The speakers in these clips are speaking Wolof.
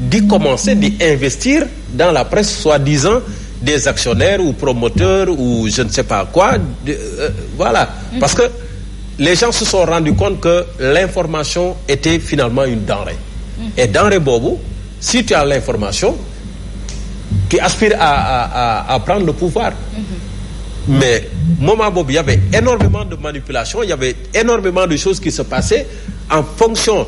di commencer di investir dans la presse soi-disant des actionnaires ou promoteurs ou je ne sais pas quoi voilà parce que les gens se sont rendus compte que l'information était finalement une denrée et denrée boobu si tu as l'information tu aspires à prendre le pouvoir mais moment boobu il y avait énormément de manipulation il y avait énormément de choses qui se passaient en fonction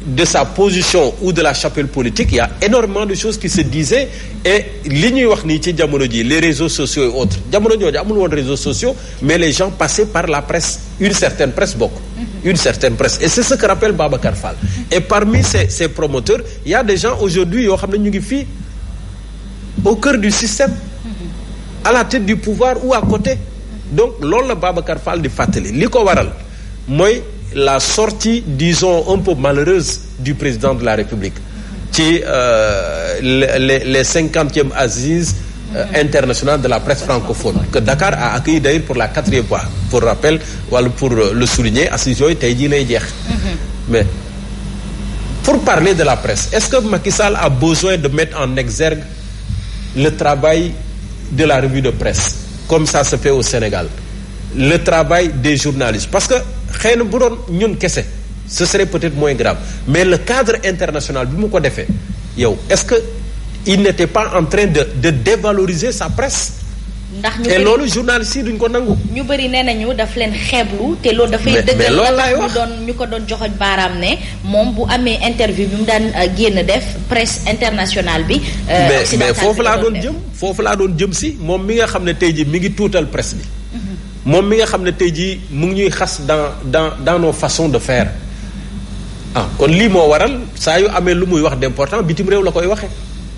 de sa position ou de la chapelle politique, il y a énormément de choses qui se disaient et li ñuy wax nii ci jamono ji les réseaux sociaux et autres jamono jooju amul woon réseaux sociaux mais les gens passaient par la presse une certaine presse bokk une certaine presse et c'est ce que rappelle Babacar Fall et parmi ces promoteurs il y a des gens aujourd'hui yoo xam ne ñu ngi fii au cœur du système à la tête du pouvoir ou à côté donc loolu la Babacar Fall di fàttali li ko waral mooy la sortie disons un peu malheureuse du président de la République ci les 50e assises internationales de la presse francophone que Dakar a accueilli d'ailleurs pour la 4e fois pour rappel wala pour le souligner assises yooyu tey jii lay jeex mais pour parler de la presse est-ce que Macky Sall a besoin de mettre en exergue le travail de la revue de presse comme ça se fait au Sénégal le travail des journalistes parce que xëy na bu doon ñun kese ce serait peut-être moins grave mais le cadre international bi mu ko defee yow est-ce que il n'était pas en train de dévaloriser sa presse ndax ñu et loolu journalistes yi duñ ko nangu ñu bëri nee nañu daf leen xeeblu te loolu dafay dëggal la tax ñu ko doon joxoñ baaraam ne moom bu amee interview bi mu daan génn def presse internationale bi mais foofu laa doon jëm si moom mi nga xam ne tey ji mi ngi tuutal presse bi moom mi nga xam ne tey jii mu ngi ñuy xas dans nos façons de faire kon lii moo waral saa yu amee lu muy wax d'important bitim réew la koy waxee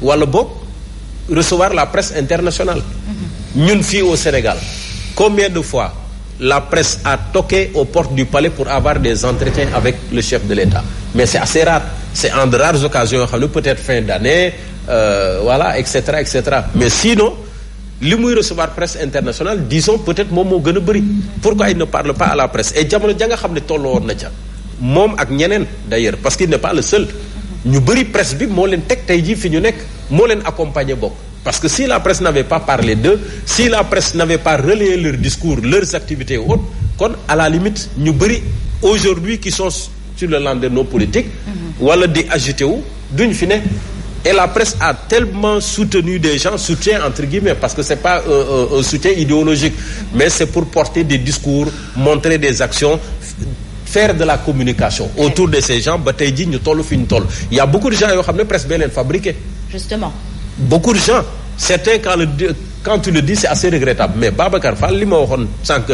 wala boog recevoir la presse internationale ñun fii au Sénégal combien de fois la presse a toqué aux portes du palais pour avoir des entretiens avec le chef de l'État mais c'est assez rare c'est en de rares occasions yoo xam ne peut-être fin d'année voilà et cetera mais sinon li muy recevoir presse internationale disons peut-être moom moo gën a bëri pourquoi il ne parle pas à la presse et jamono ja nga xam ne tolloo woon na ca moom ak ñeneen d'ailleurs parce qu'il n'est pas le seul ñu bëri presse bi moo leen teg tey jii fi ñu nekk moo leen accompagner bokk parce que si la presse n'avait pas parlé d'eux si la presse n'avait pas relayé leur discours leurs activités ou autres kon à la limite ñu bëri aujourd'hui qui sont sur le landerneau politique wala di agité wu duñ fi ne et la presse a tellement soutenu des gens soutien entre guillemets parce que c'est pas un soutien idéologique mais c'est pour porter des discours montrer des actions faire de la communication autour de ces gens ba tey jii ñu toll fi ñu toll il y a beaucoup de gens yoo xam ne presse bee leen fabriqué justement beaucoup de gens certains quand tu le dis c'est assez regrettable mais Babacar Fall li ma waxoon sànq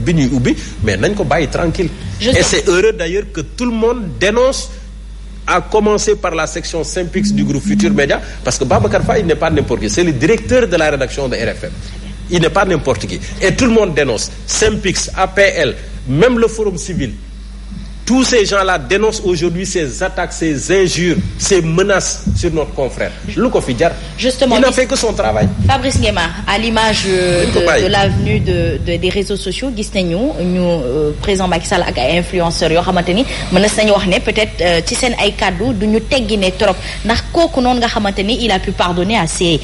bi ñuy ubbi mais nañ ko bàyyi tranquille et c'est heureux d'ailleurs que tout le monde dénonce à commencer par la section Synpics du groupe Futur Média parce que Babacar Fall il n'est pas n'importe qui c'est le directeur de la rédaction de RFM il n'est pas n'importe qui et tout le monde dénonce Synpics APL même le Forum Civil tous ces gens-là dénoncent aujourd'hui ces attaques, ces injures, ces menaces sur notre confrère. Lu ko fi jar. Justement, il n'a fait que son travail. Fabrice Nguema, à l'image de l'avenue des réseaux sociaux, gis nañu président Macky Sall ak ay influenceurs yoo xamante ni mën nañu wax ne peut-être ci seen ay kàddu du ñu teggine trop ndax kooku noonu nga xamante ni il a pu pardonner à ces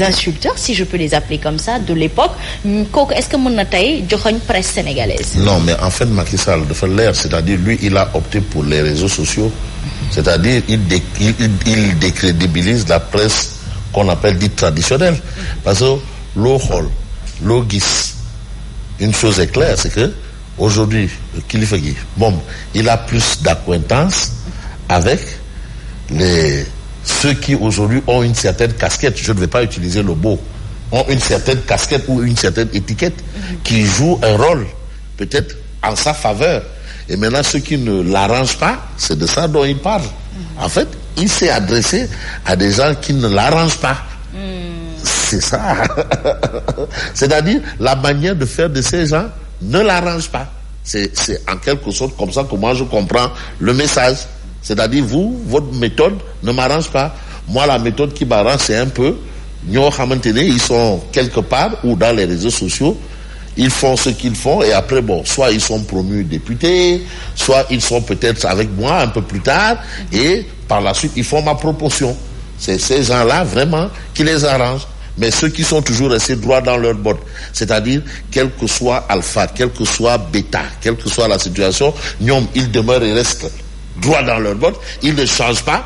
insulteurs si je peux les appeler comme ça de l'époque kooku est-ce que mën na tey joxoñ presse sénégalaise. Non mais en fait Macky Sall dafa leer. C'est-à-dire lui il a opté pour les réseaux sociaux c'est-à-dire il décrédibilise la presse qu'on appelle dite traditionnelle parce que loo xool loo gis une chose est claire c'est que aujourd'hui kilifa gi moom il a plus d'acquaintance avec ceux qui aujourd'hui ont une certaine casquette je ne vais pas utiliser le mot ont une certaine casquette ou une certaine étiquette qui joue un rôle peut-être en sa faveur. Et maintenant, ceux qui ne l'arrangent pas, c'est de ça dont il parle. En fait, il s'est adressé à des gens qui ne l'arrangent pas. C'est ça. C'est-à-dire, la manière de faire de ces gens ne l'arrange pas. C'est en quelque sorte comme ça que moi je comprends le message. C'est-à-dire, vous, votre méthode ne m'arrange pas. Moi, la méthode qui m'arrange, c'est un peu, ñoo xamante ne ils sont quelque part ou dans les réseaux sociaux, Ils font ce qu'ils font et après, bon, soit ils sont promus députés, soit ils sont peut-être avec moi un peu plus tard et par la suite, ils font ma proportion. C'est ces gens-là, vraiment, qui les arrangent. Mais ceux qui sont toujours restés droits dans leur botte, c'est-à-dire, quel que soit alpha, quel que soit bêta, quelle que soit la situation, ils demeurent et restent droits dans leur botte. Ils ne changent pas,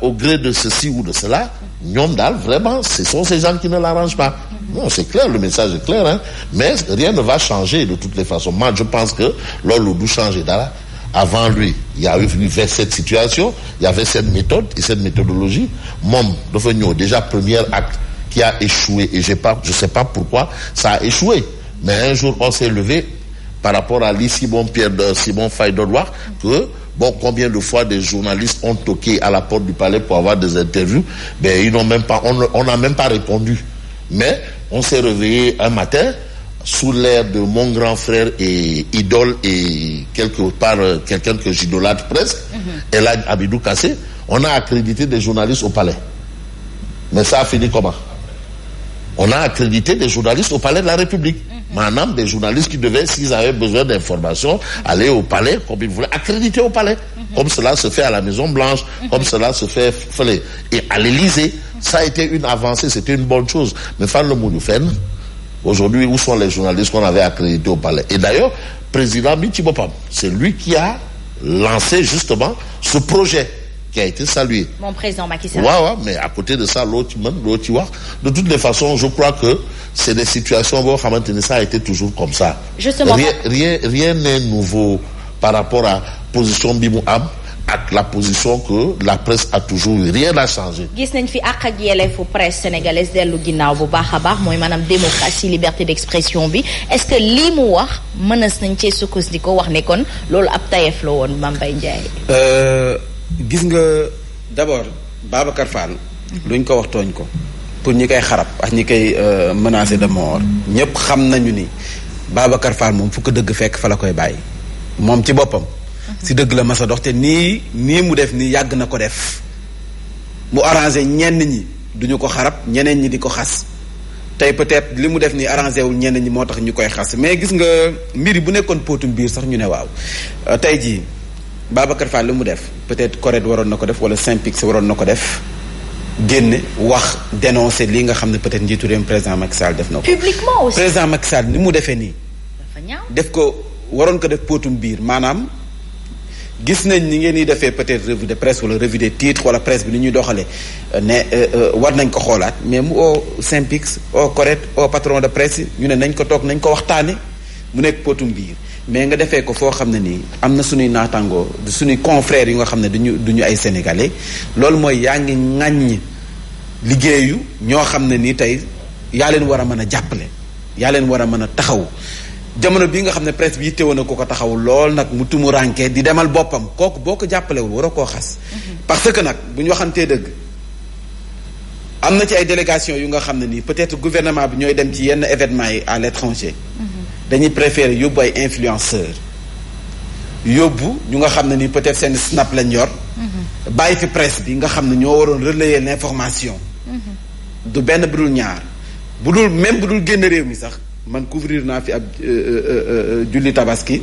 au gré de ceci ou de cela. Vraiment, ce sont ces gens qui ne l'arrangent pas. Non, c'est clair, le message est clair, mais rien ne va changer de toutes les façons. Moi, je pense que l'on doit changer d'ara. Avant lui, il y a eu cette situation, il y avait cette méthode et cette méthodologie. Mom, devenu déjà premier acte qui a échoué et je sais pas pourquoi ça a échoué. Mais un jour, on s'est levé par rapport à Simon Faye d'Odouard que combien de fois des journalistes ont toqué à la porte du palais pour avoir des interviews, ils n'ont même pas, on n'a même pas répondu. Mais on s'est réveillé un matin sous l'air de mon grand frère et idole et quelque part quelqu'un que j'idolâtre presque, Elhadji Amidou Kassé, on a accrédité des journalistes au palais. Mais ça a fini comment? On a accrédité des journalistes au palais de la République. Maintenant, des journalistes qui devaient, s'ils avaient besoin d'informations, aller au palais, comme ils voulaient, accréditer au palais. Comme cela se fait à la Maison Blanche, comme cela se fait et à l'Élysée. Ça a été une avancée, c'était une bonne chose. Mais fan le Mounoufène, aujourd'hui, où sont les journalistes qu'on avait accrédités au palais? Et d'ailleurs, président Mitibopam, c'est lui qui a lancé justement ce projet qui a été salué. Mon président Macky Sall. Ouais, mais à côté de ça, l'autre, de toutes les façons, je crois que c'est des situations où ça a été toujours comme ça. Justement. Rien n'est nouveau par rapport à la position Bimouam, à la position que la presse a toujours eu. Rien n'a changé. Gis nañ fi àq ak yelleefu presse sénégalaise dellu ginnaaw bu baax a baax mooy maanaam démocratie liberté d'expression bi est-ce que lii mu wax mënees nañ cee sukkandiku wax ne kon loolu ab tayeef la woon Mame Mbaye Ndiaye. gis nga d'abord Babacar Fall luñ ko wax tooñ ko pour ñi koy xarab ak ñi koy menacer de mort ñëpp xam nañu ni Babacar Fall moom fu ko dëgg fekk fa la koy bàyyi moom ci boppam si dëgg la mas a dox te nii mu def nii yàgg na ko def mu arrangé ñenn ñi duñu ko xarab ñeneen ñi di ko xas tey peut-être li mu def nii arrangé wul ñenn ñi moo tax ñu koy xas mais gis nga mbir yi bu nekkoon póotum biir sax ñu ne waaw tey jii Babacar Fall li mu def peut-être Corrède waroon na ko def wala Synpics waroon na ko def génne wax dénoncer li nga xam ne peut-être njiitu réew président Macky Sall def na ko. publiquement aussi président Macky Sall ni mu defee nii. dafa ñaaw def ko waroon ko def póotum biir maanaam gis nañ ni ngeen di defee peut-être revue de presse wala revue des titres wala presse bi ni ñuy doxalee ne war nañ ko xoolaat mais mu au Synpics au Corrède au patron de presse ñu ne nañ ko toog nañ ko waxtaane mu nekk póotum biir. mais nga defee ko foo xam ne nii am na suñuy naataangoo suñuy confrères yu nga xam ne duñu ay sénégalais loolu mooy yaa ngi ŋàññ liggéeyu ñoo xam ne nii tey yaa leen war a mën a jàppale yaa leen war a mën a taxaw jamono bii nga xam ne presse bi yittewoon na ko taxaw lool nag mu tumuraanke di demal boppam kooku boo ko jàppalewul war a koo xas parce que nag bu ñu waxantee dëgg am na ci ay délégation yu nga xam ne nii peut-être gouvernement bi ñooy dem ci yenn événements yi à l'étranger dañuy préférer yóbbu ay influenceurs yóbbu ñu nga xam ne ni peut-être seen snap lañ yor bàyyi fi presse bi nga xam ne ñoo waroon relayer l'information du benn bu dul ñaar bu dul même bu dul génn réew mi sax man couvrir naa fi ab julli tabaski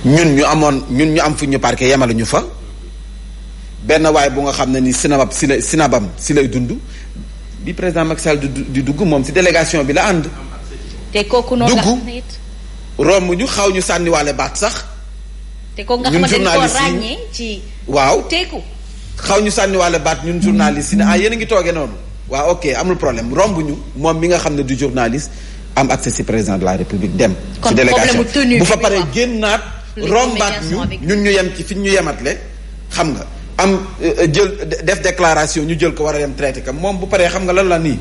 ñun ñu am fu ñu parqué yemale ñu fa benn waay bu nga xam ne ni sinabam si lay dund bi président Macky Sall di dugg moom si délégation bi la ànd te kooku noonu la dugg romb ñu xaw ñu sànniwaale baat sax. te kooku nga xamante ne koo ràññee ci. waaw teeku. xaw ñu sànniwaale baat ñun journaliste yi ne yéen a ngi toogee noonu. waaw ok amul problème romb ñu moom mi nga xam ne du journaliste am accès ci président de la république dem. ci délégation bu fa paree génnaat rombaat ñun ñu yem ci fi ñu yematle xam nga am jël def déclaration ñu jël ko war a dem traité kam moom bu paree xam nga lan la nii.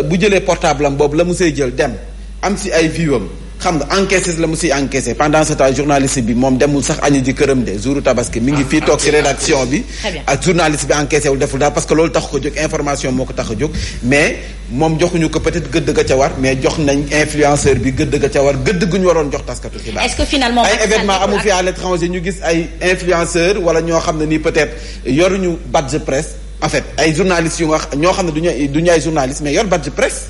bu jëlee portable am boobu la mu say jël dem am si ay viewam xam nga encaissé la mu siy encaissé pendant ce temps journaliste bi moom demul sax añi ji këram de jouru tabaski mi ngi fii toog si rédaction bi ak journaliste bi encaissé wul deful daal parce que loolu tax ko jóg information moo ko tax a jóg mais moom joxuñu ko peut-être gëdd ga ca war mais jox nañ influenceur bi gëdd ga ca war gëdd gu ñu waroon jox taskatu xibaar. est-ce que finalement ay événement amu fi à l'étranger ñu gis ay influenceur wala ñoo xam ne nii peut-être yoruñu badge presse en fait ay journalistes yu nga ñoo xam ne duñu ay journalistes mais yor badge presse.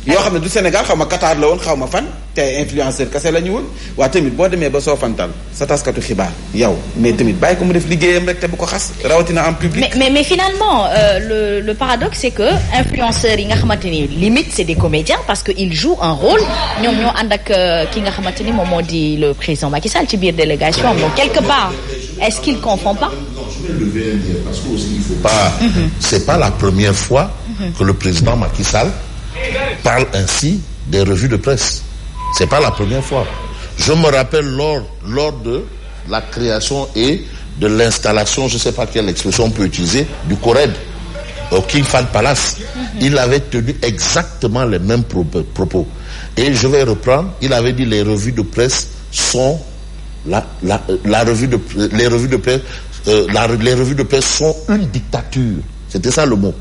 yoo xam ne du Sénégal xaw ma Qatar la woon xaw ma fan te influenceur kese la ñu woon waa tamit boo demee ba soofantal sa taskatu xibaar yow mais tamit bàyyi ko mu def liggéeyam rek te bu ko xas rawatina en public. mais finalement le paradoxe c'est que influenceurs yi nga xamante ni limite c'est des comédiens parce que ils jouent un rôle ñoom ñoo ànd ak ki nga xamante ni moom moo di le président Macky Sall ci biir délégation donc quelque part est-ce qu'il confond pas? Je vais lever un dire parce que aussi il faut pas. C'est pas la première fois que le président Macky Sall parle ainsi des revues de presse. C'est pas la première fois. Je me rappelle lors de la création et de l'installation, je sais pas quelle expression on peut utiliser, du CORED au King Fahd Palace. Il avait tenu exactement les mêmes propos. Et je vais reprendre, il avait dit les revues de presse sont les revues de presse sont une dictature. C'était ça le mot.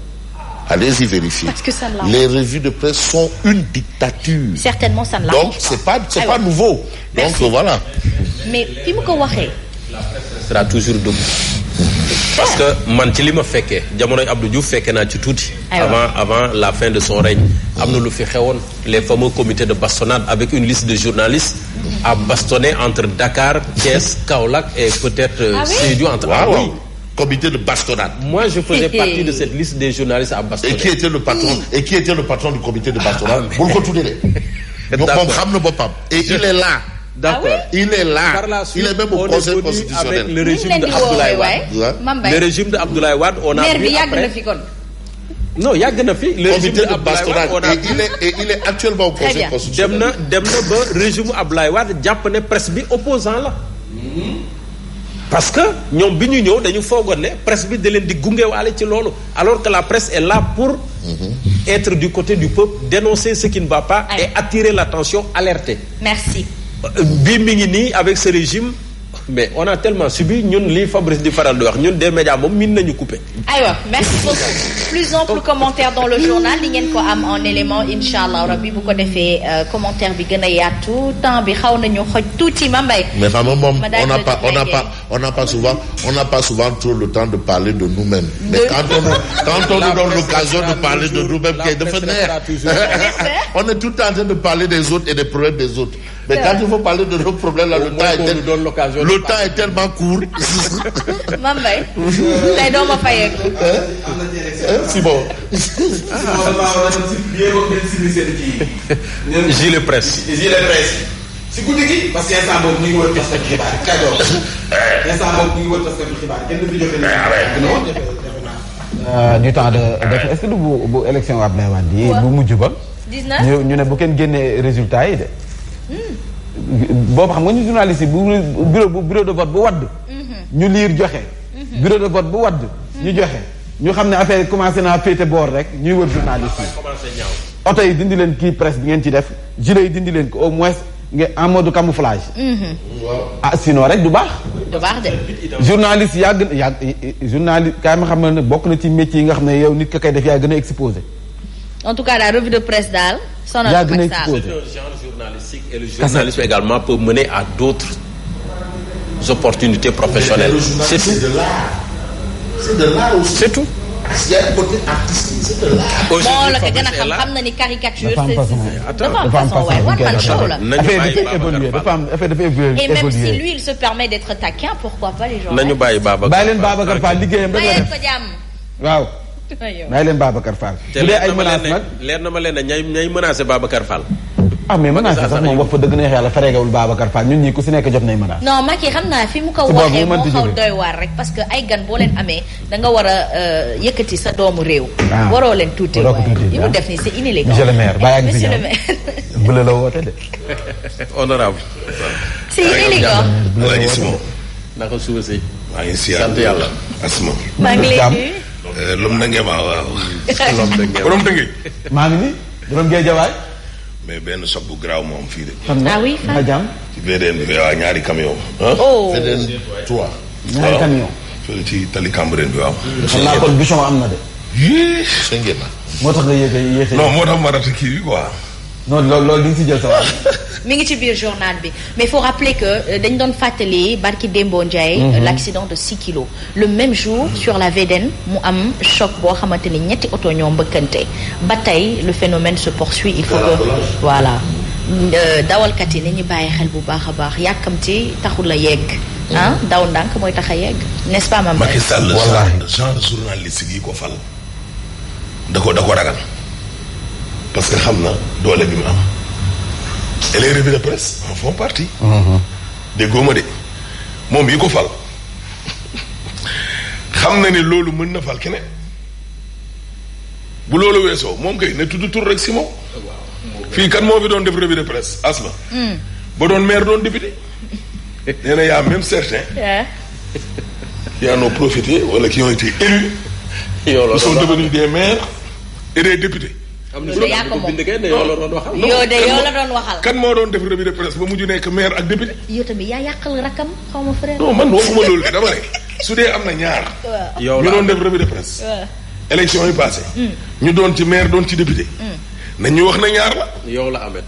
Allez-y vérifier. Parce que ça les revues de presse sont une dictature. Certainement, ça ne l'arrange pas. Donc c'est pas nouveau. Merci. Donc voilà. Mais fi mu ko waxee. La presse sera toujours debout. Parce que man ci li ma fekkee jamonoy Abdou Diouf fekkee naa ci tuuti. avant la fin de son règne. am na lu fi xewoon les fameux comités de bastonnade avec une liste de journalistes à bastonner entre Dakar, Thiès, Kaolack et peut-être Sédhiou entre. Oui. Comité de bastonnade. Moi, je faisais partie de cette liste des journalistes à bastonner. Et qui était le patron du comité de bastonnade? Vous le retenez. Et il est là. D'accord. Il est là. Par la suite, il est même au Conseil constitutionnel. Avec le régime de Abdoulaye Wade. Le régime de Abdoulaye Wade, on a vu après. Non, yàgg na fi. Le comité de bastonnade. Et il est actuellement au Conseil constitutionnel. dem na ba régime Abdoulaye Wade jàpp ne presse bi opposant la. Parce que ñoom bi ñu ñëw dañu foogoon ne presse bi da leen di gungewaale ci loolu alors que la presse est là pour être du côté du peuple, dénoncer ce qui ne va pas et attirer l'attention, alerter. Merci. Bi mi ngi nii avec ce régime mais on a tellement subi ñun lii Fabrice di faral di wax ñun des médias moom min nañu coupé. aywa merci beaucoup plus ample commentaire dans le journal di ngeen ko am en élément inchallah rabbi bu ko defee commentaire bi gën a yaatu temps bi xaw nañu xoj tuuti Mambay. Mais vraiment moom on n'a pas souvent trop le temps de parler de nous-mêmes. Mais quand on nous donne l'occasion de parler de nous-mêmes kay dafa neex. On est tout le temps en train de parler des autres et des problèmes des autres. Mais quand il faut parler de nos problèmes là, le temps est tellement court. Mambay tey doo ma fayeeku. Si bon. Gilet presse. si guddi gi parce que instant boobu ñu ngi wër taskatu xibaar Kajoor instant boobu ñu ngi wër taskatu xibaar kenn du fi joxe du temps de est-ce que du bu élection Abdoulaye Wade yi bu mujj ba. 19 ñu ne bu kenn génnee résultat yi de. boobu xam nga ñu journaliste yi bureau de vote bu wadd. ñu liir joxe. bureau de vote bu wadd. ñu joxe ñu xam ne affaire yi commencé naa féete boor rek ñuy wër journaliste yi. oto yi dindi leen kii presse bi ngeen ci def gilet yi dindi leen ko au moins nga en mode camouflage. Sinon rek du baax. du baax de. journaliste yàgg journaliste kaay ma xam ne bokk na ci métier yi nga xam ne yow nit ka kay def yaa gën a exposé. en tout cas la revue de presse daal. sonal yaa gën a exposé. C'est un genre journalistique et le journalisme également peut mener à d'autres opportunités professionnelles. C'est tout. C'est de l'art aussi. C'est tout. Il y a un côté artistique, c'est de l'art. Bon la ko gën a xam na ni caricature. dafa am façon waaye one man show la. affaire dafa évoluer. Et même si lui il se permet d'être taquin pourquoi pas les gens. nañu bàyyi Babacar. bàyyi leen Babacar Fall liggéeyam rek la bàyyi def. ko jàmm. waaw. bàyyi leen Babacar Fall. te bu dee ay menaces nag leer na ma leen ne ñay menacé Babacar Fall. mais menaces sax moom wax fa dëgg neex yàlla fareegawul Babacar Fall ñun ñii ku si nekk jot nay menaces. non Macky xam naa fi mu ko waxee moo xaw doy waar rek parce que ay gan boo leen amee da nga war a yëkkati sa doomu réew. waroo leen tuuti waaye li mu def nii c'est inélégant. monsieur le maire bàyyi ak monsieur le maire. bële la woote de. honorable. c'est inélégant. maa ngi Simon. naka suba si. maa ngi siyaar sant yàlla. Asma. maa ngi lay nuyu. lum na ngeen waaw. borom dëgg. maa ngi nii borom Géejawaay. mais benn choc bu garaaw moom fii de. ah oui nga jàmm. ci VDN bi waaw ñaari camion. oh VDN 3. ñaari camion. fële ci tali Cambérène bi waaw. xam naa kon bouchon am na de. Sëngéen na. moo tax nga yéex. non moo tax ma rata kii bi quoi. non loolu di nga si jël sa wàll. mi ngi ci biir journal bi mais il faut rappeler que dañ doon fàttali barki Dembo Ndiaye. l'accident de 6 kilos. le même jour sur la VDN mu am choc boo xamante ni ñetti oto ñoo mbëkkante ba tey le phénomène se poursuit il faut que voilà dawalkat yi nañu bàyyi xel bu baax a baax yàkkamti taxul a yegg. daw ndànk mooy tax a yegg n'est-ce pas Mame Mbaye. Macky Sall genre journaliste yi ko fal da ko ragal parce que xam na doole bi mu am. et les revues de presse en font partie. déggoo ma de moom yi ko fal xam na ne loolu mën na fal keneen bu loolu weesoo moom kay ne tudd tur rek si moom. fii kan moo fi doon def revue de presse asma. ba doon maire doon député. nee na y a même certains. qui en ont profité wala qui ont été élus. ils sont devenus des maires et des députés. am na solo ko bind kay de yow la doon waxal. yow la doon waxal. kan moo doon def revue de presse ba mujj nekk maire ak député. yow tamit yaa yàqal rakam xaw ma frère. non man waxuma loolu de dama ne su dee am na ñaar. yow ñu doon def revue de presse. élection yi passé ñu doon ci maire doon ci député. nañ ñu wax na ñaar la. yow la Ahmed.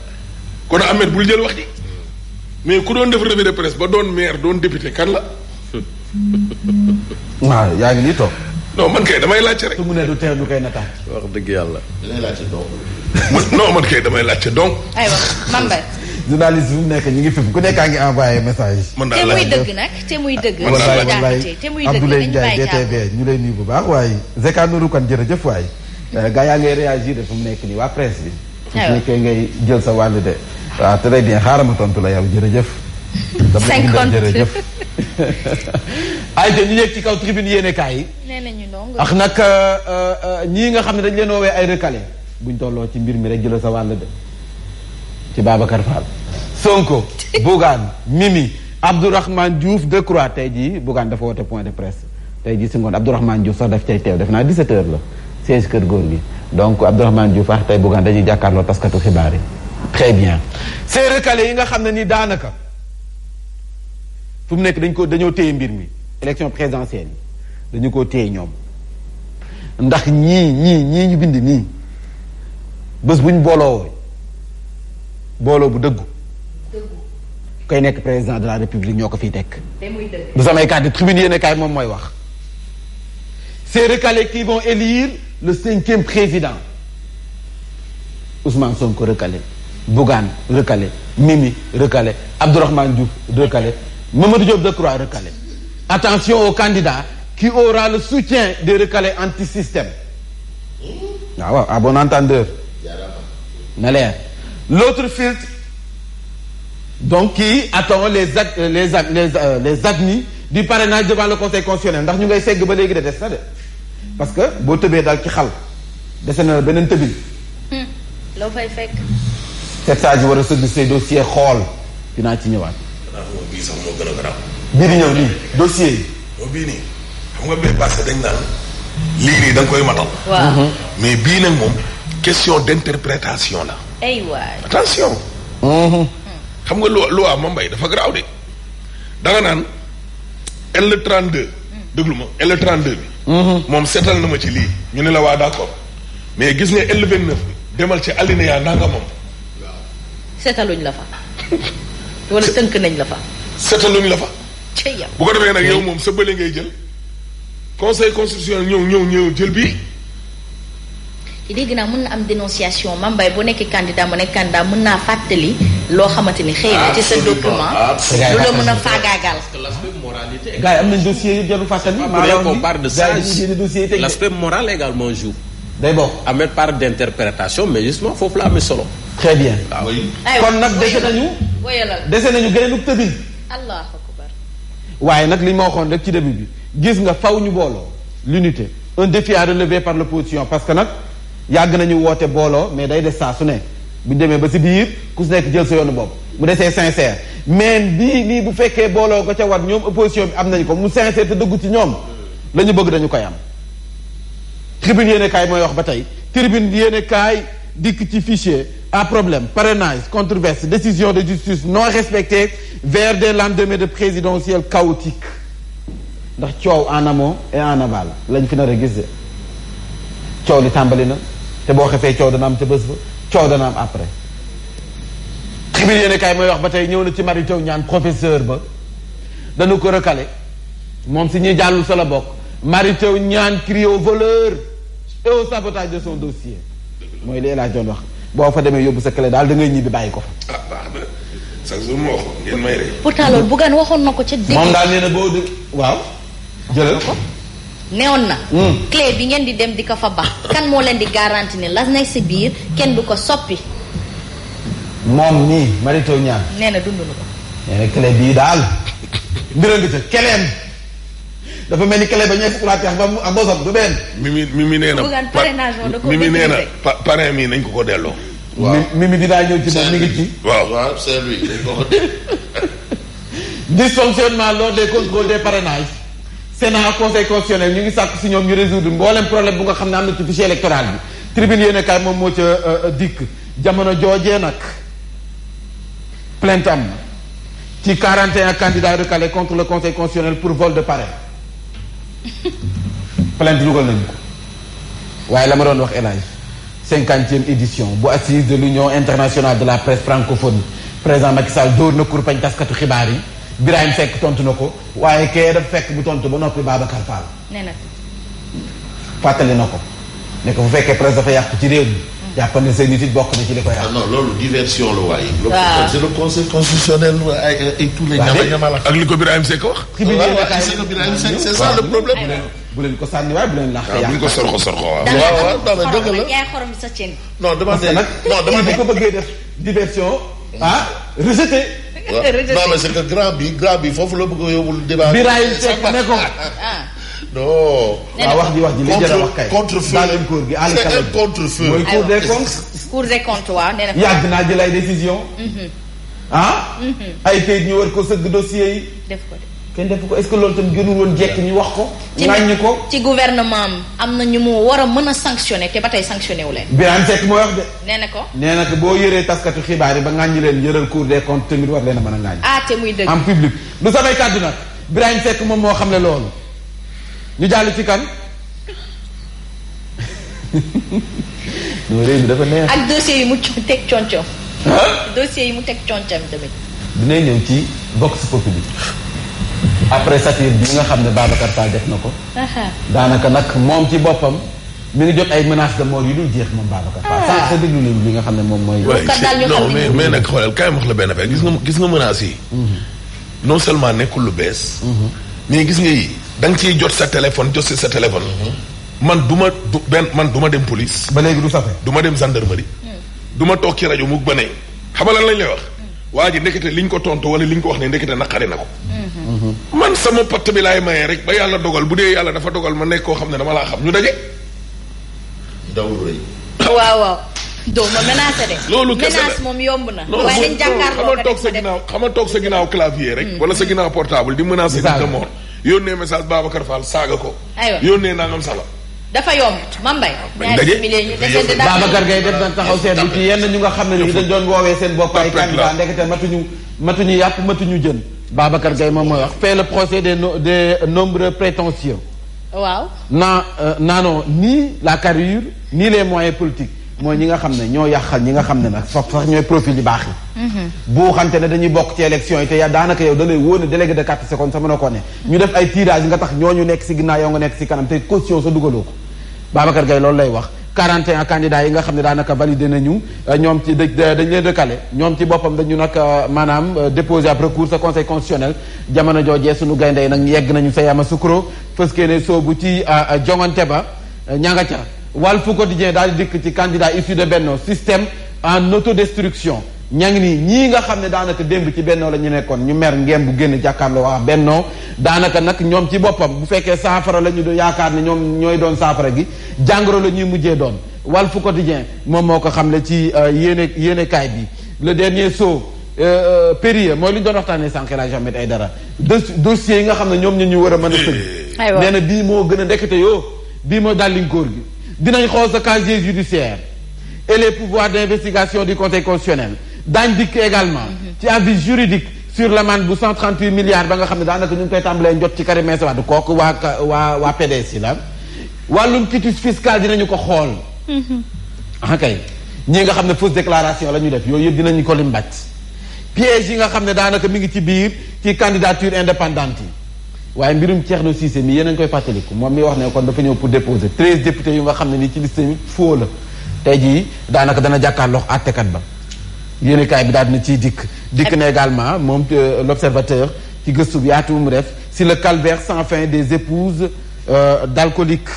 kon Ahmed bul jël wax ji. mais ku doon def revue de presse ba doon maire doon député kan la. waaw yaa ngi nii toog. non man kay damay laajte rek. su mu ne du teel du koy nataal. wax dëgg yàlla. dinañ laajte donc. non man kay damay laajte donc. aywa Mame Mbaye. journaliste bu mu nekk ñu ngi fi ku nekkaa ngi envoyé message. man te daal muy laaj dëgg nag te muy dëgg. wallaay te muy dëgg Abdoulaye dañu Ndiaye bàyyi DTV ñu lay nuyu bu baax waaye Zeka Nourou kan jërëjëf waay. gaa yaa ngay réagir de fu mu nekk nii waa presse bi. fu mu nekkee ngay jël sa wàll de. waaw très bien xaaral ma tontu la yow jërëjëf. 50 jërëjëf. ay te ñu yegg ci kaw tribune yéenekaay yi. nee nañu ndongo. ak nag ñii nga xam ne dañ leen woowee ay recalé buñ tolloo ci mbir mi rek jëlal sa wàll de ci Babacar Fall. Sonko Bougane Mimi Abdourahmane Diouf Decroix tey jii Bougane dafa woote point de presse tey jii si ngoon Abdourahmane Diouf sax daf cay teew def naa 17h la 16 kër góor gi donc Abdourahmane Diouf wax tey Bougane dañuy jàkkaarloo taskatu xibaar yi. très bien ces recalés yi nga xam ne ni daanaka fu mu nekk dañoo téye mbir mi élection présidentielle yi dañu koo téye ñoom ndax ñii ñu bind nii bés bu ñu booloo bu dëggu koy nekk président de la république ñoo ko fiy tekk du samay kàddu tribune yéene kaay moom mooy wax ces recalés qui vont élire le 5e président Ousmane Sonko recalé Bougane recalé Mimi recalé Abdourahmane Diouf recalé Mamadou Diop Decroix recalé. Attention au candidat qui aura le soutien des recalés anti-système. waaw à bon entendeur. na leer l'autre filtre donc qui attend les admis du parrainage devant le conseil constitutionnel ndax ñu ngay segg ba léegi de des na de parce que boo tëbee daal ci xal dese na beneen tëbil. loo fay fekk. cette saa ji war a sëgg say dossier xool dinaa ci ñëwaat. bii sax moo gën a garaaw. bii di ñëw nii dossier yi. bii nii xam nga bee passé dañ naan lii nii da nga koy matal. waaw mais bii nag moom question d'interprétation la. ay waay. attention. xam nga loi Mame Mbaye dafa garaaw de da nga naan L32. déglu ma L32 bi. moom seetal na ma ci lii ñu ne la waa d'accord mais gis nga L29 bi demal ci alinéa nanga moom. seetaluñ la fa. wala tënk nañ la fa. seetaluñ la fa. ca yow. bu ko defee nag yow moom sa bële ngay jël conseil constitutionnel ñëw jël bii. dégg naa mën na am dénonciation Mame Mbaye bu nekkee candidat mu nekk candidat mën naa fàttali loo xamante ni xëy na ci sa document. lu la mën a faagaagal. parce que l'aspect moralité. gars yi am nañ dossier yu jarul fàttali. on parle de ça dossier l'aspect moral également joue. day bokk amee part d'interprétation mais justement foofu la amee solo. très bien. waaw kon nag dese nañu gëneenug tëbil. allahu akbar. waaye nag li ma waxoon rek ci début bi gis nga faw ñu booloo l'unité un défi à relever par l'opposition parce que nag yàgg nañu woote booloo mais day des saa su ne bu ñu demee ba si biir ku si nekk jël sa yoonu bopp mu desee sincère mais nii bu fekkee booloo ko ca war ñoom opposition bi am nañ ko mu sincère te dëggu ci ñoom la ñu bëgg dañu koy am. tribune yéene kaay mooy wax ba tey tribune yéene kaay dikk ci fichier à problème parrainage controverse décision de justice non respectée vers des lendemains de présidentielle chaotique ndax coow en amont et en aval lañ fi nar a gis de coow li tàmbali na te boo xefee coow dana am ca bés ba coow dana am après tribune yéene kaay mooy wax ba tey ñëw na ci Mary Teuw Niane professeur ba dañu ko recalé moom si ñuy jàllul sa la bokk. Mary Teuw Niane crie au voleur et au sabotage de son dossier mooy li El Hadj doon wax boo fa demee yóbbu sa clé daal da ngay ñibbi bàyyi ko fa. ah baax na chaque jour moo waxoon ngeen may rek. pourtant loolu Bougane waxoon na ko ca dégg. moom daal nee na boo dégg waaw. jëlal ko. neewoon na. clé bi ngeen di dem di ko fa baax. kan moo leen di garanti ne la nekk si biir kenn du ko soppi. moom nii Mary Teuw Niane. nee na dund na ko. nee na clé bii daal. mbir nga ca keleem. dafa mel ni clé ba ñeent fukki laa ba mu am bosam du benn. Mimi nee na. Bougane parrainage da ko Mimi nee na parrain mi nañ ko delloo. waaw Mimi dinaa ñëw ci moom mi ngi ci. waaw c'est lui. dysfonctionnement lors des contrôles des parrainages. Sénat conseil constitutionnel ñu ngi sàkk si ñoom ñu résoudre mboolem problème bu nga xam ne am na ci fichier électoral bi. tribune yéen kaay moom moo ca dikk jamono joojee nag plainte am na ci 41 candidats recalés contre le conseil constitutionnel pour vol de parrain. plainte dugal nañu ko waaye la ma doon wax élage 50e édition bu assise de l'union internationale de la presse francophone président Macky Sall dóor na kurpañ taskatu xibaar yi Birahim Seck tontu na ko waaye kee dafa fekk bu tontu ba noppi Babacar Fall nee na fàttali na ko ne ko bu fekkee presse dafa yàqu ci réew mi jàppal ne seen nit it bokk na ci li ko yàq. ah non loolu diversion la waaye. waaw c'est le conseil constitutionnel et tous les ñama ak li ko Birahim Seck wax. c'est ça le problème. bu leen ko sànni waaye bu leen laax. bu ñu ko sorxo waaw. waaw dëgg la yaay xorom sa cin. non dama parce que nag bu ko bëggee def diversion rejeté. non mais c'est que grand bi foofu la bëgg a yóbbul débat. Birahim Seck ne ko. non. waaw wax ji li jël wax kay. contre-feu daal leen góor gi àll c'est un contre-feu. mooy cour des comptes. cour des comptes waaw nee na. yàgg naa jël ay décision ay kayit ñu war ko sëgg dossier yi. def ko de. kenn def ko est-ce que loolu tam gënul woon jekk ñu wax ko. ŋàññi ko ci gouvernement am na ñu mu war a mën a sanctionné te ba tey sanctionné wu leen. Birahim Seck mooy wax de. nee na ko. nee na ko boo yëree taskatu xibaar yi ba ŋàññi leen yëral cour des comptes tamit war leen a mën a ŋàññi. te muy dëgg. en public lu samay kàddu nag Birahim Seck moom moo xam ne loolu. ñu jàll ci kan. non réew mi dafa neex. ak dossier yi mu teg concom. dossier yi mu teg concom tamit. dinañ ñëw ci Vox Populi après satire bi nga xam ne Babacar Fall def na ko. daanaka nag moom ci boppam mi ngi jot ay menaces de mort yu dul jeex moom Babacar Fall. sa déglu nañu li nga xam ne moom mooy. non mais nag xoolal kaay wax la benn affaire gis nga menaces yi. non seulement nekkul lu bees. mais gis nga yi da nga ciy jot sa téléphone jot si sa téléphone. man du ma dem police. ba léegi du safe. du ma dem gendarmerie. du ma toog ci rajo mu ba ne xam nga lan lañ lay wax. waa ji ndekete liñ ko tontu wala liñ ko wax ne ndekete naqari na ko. man sama patt bi laay mayee rek ba yàlla dogal bu dee yàlla dafa dogal ma nekk koo xam ne dama laa xam ñu daje. dawul rëy. waaw. doo ma menacé de. loolu kese la menace moom yomb na. waaye dañ jàkkaarloo ko toog sa ginnaaw xam nga toog sa ginnaaw clavier rek. wala sa ginnaaw portable di menacer nit de mort. yónnee message Babacar Fall saaga ko. aywa yónnee nangam sala. dafa yomb Mambay. Babacar Gaye def na taxaw seetlu ci yenn ñu nga xam ne ni dañ doon woowee seen bopp ay candidat ndekete matuñu yàpp matuñu jën. Babacar Gaye moom mooy wax fait le procès des nombreux prétentieux. waaw. naanoo ni la carrure ni les moyens politiques mooy ñi nga xam ne ñoo yàqal ñi nga xam ne nag foofu sax ñooy profil yu baax yi. bu xamante ne dañuy bokk ci élection yi te daanaka yow da lay wóor ne délégué de 4 secondes sa mën a ko ne. ñu def ay tirage nga tax ñooñu nekk si ginnaaw yow nga nekk si kanam te caution sa dugaloo ko. Babacar Gaye loolu lay wax 41 candidats yi nga xam ne daanaka validé nañu ñoom ci dañ leen recalé ñoom ci boppam dañu nag maanaam déposé ab recours sa conseil constitutionnel jamono joojee suñu gaynde yi nag yegg nañu sa yama sukro fës kee ne soobu ci jongante ba ñanga ca Walf Quotidien daal di dikk ci candidat issu de Benno système en autodestruction ña ngi nii ñii nga xam ne daanaka démb ci Benno la ñu nekkoon ñu mer ngeen bu génn jàkkaarloo wax Benno daanaka nag ñoom ci boppam bu fekkee saafara la ñu yaakaar ne ñoom ñooy doon saafara gi jàngoro la ñuy mujjee doon Walf Quotidien moom moo ko xam le ci yéenekaay bi le dernier saut périlleux mooy li ñu doon waxtaanee sànq la Ahmed Aïdara dossiers yi nga xam ne ñoom ñu war a mën a sëgg nee na bii moo gën a ndekete yoo bii moo dàllinkóor gi dinañ xool sa casier judiciaire et les pouvoirs d'investigation du conseil constitutionnel daañ dikk également ci avis juridique sur l'amende bu 138 milliards ba nga xam ne daanaka ñu ngi koy tàmbalee njot ci Karim Meïssa Wade kooku waa PDS yi la wàllum quitus fiscal dinañu ko xool kay ñii nga xam ne fausse déclaration la ñu def yooyu yëpp dinañu ko lim bàcc piège yi nga xam ne daanaka mi ngi ci biir ci candidature indépendante yi waaye mbirum Thierno Cissé mi yéen a ngi koy fàttaliku moom mi wax ne kon dafa ñëw pour déposer 13 députés yu nga xam ne ni ci liste faux la tey jii daanaka dana jàkkaarloo àttekat ba yéenekaay bi daal dina ciy dikk na également moom l'observateur ci gëstu bi yaatu mu def si le calvaire sans fin des épouses d'alcooliques.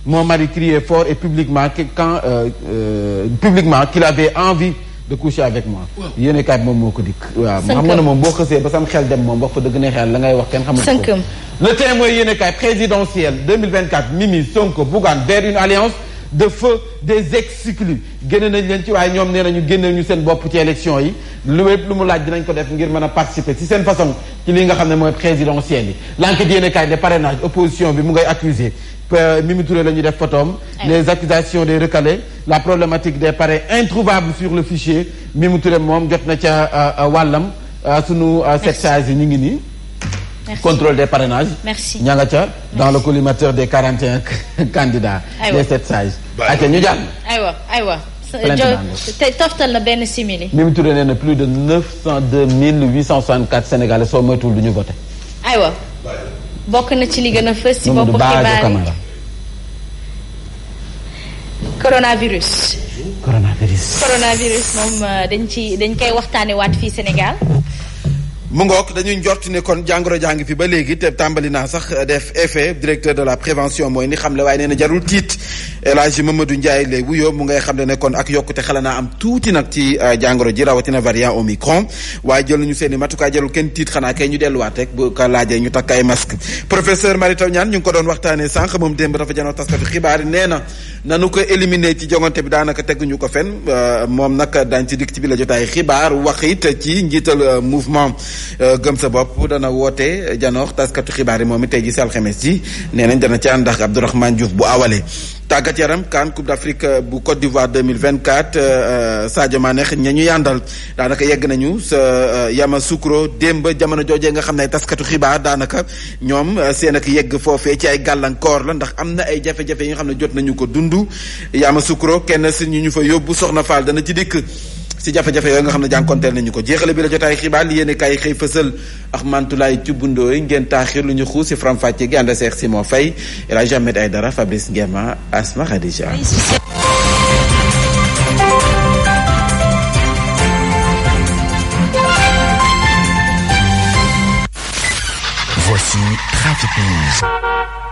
Mon mari criait fort et publiquement qu'il avait envie de coucher avec moi. yéenekaay bi moom moo ko dikk. waaw xam nga ne moom boo xësee ba sam xel dem moom wax fa dëgg ne xel la ngay wax kenn xamul ko. Le Témoin yéenekaay présidentielle 2024 Mimi Sonko Bougane vers une alliance de feu des exclus génne nañ leen ci waaye ñoom nee nañu génne ñu seen bopp ci élection yi lu lépp lu mu laaj dinañ ko def ngir mën a participer ci seen façon ci li nga xam ne mooy présidentielle yi. L'enquête yéenekaay de parrainage opposition bi mu ngay accuser Mimi Touré la ñuy def photom les accusations des recalés la problématique des parrains introuvables sur le fichier Mimi Touré moom jot na ca wàllam sunu 7 sages yi ñu ngi nii. Merci. Contrôle des parrainages. Merci. ña nga ca dans le collimateur des 41 candidats. aywa des 7 sages. aywa ñu jàll. aywa. tey toftal na benn simili. Mimi Touré nee na plus de 902 864 Sénégalais soo moytuwul du ñu voté. aywa. bokk na ci li gën a fës ci bopp xibaar yi. coronavirus moom dañ koy waxtaane waat fii Sénégal. mu ngoog dañuy njort ne kon jàngoro jàng fi ba léegi te tàmbali naa sax def effet directeur de la prévention mooy ni xamle waaye nee na jarul tiit El Hadji Mamadou Ndiaye lay wuyoo mu ngay xam ne kon ak yokkute xala naa am tuuti nag ci jàngoro ji rawatina variant Omicron waaye jël nañu seen i matukaay jarul kenn tiit xanaa kay ñu delluwaat rek bu ko laajee ñu takk ay masque professeur Mary Teuw Niane ñu ngi ko doon waxtaanee sànq moom démb dafa janoo taskatu xibaar yi nee na nanu ko éliminer ci jongante bi daanaka tegguñu ko fen moom nag daañ ci dikk ci bi la jotaay xibaar wax it ci njiital mouvement gëm sa bopp dana woote janoox taskatu xibaar yi moom it tey ji si alxames ji nee nañ dana ci ànd ak Abdourahmane Diouf bu awale tàggat yaram CAN Coupe d'Afrique bu Côte d'Ivoire 2024 Sadio Mané ña ñu yàndal daanaka yegg nañu sa Yamoussoukro démb jamono joojee nga xam ne ay taskatu xibaar daanaka ñoom seen ak yegg foofee ci ay gàllankoor la ndax am na ay jafe-jafe yi nga xam ne jot nañu ko dund Yamoussoukro kenn si ñu fa yóbbu Soxna Fall dana ci dikk si jafe-jafe yooyu nga xam ne jànkonteel nañu ko jeexale bi la jotaay xibaar li yéene kaay xëy fësal ak Mantulaay Cubbundooy ngeen taaxir lu ñu xuus si Faram Fàcce gi ànd Seex Simon Faye El Hadji Ahmed Aïdara Fabrice Nguema Asma Khadija. Voici Trafic News.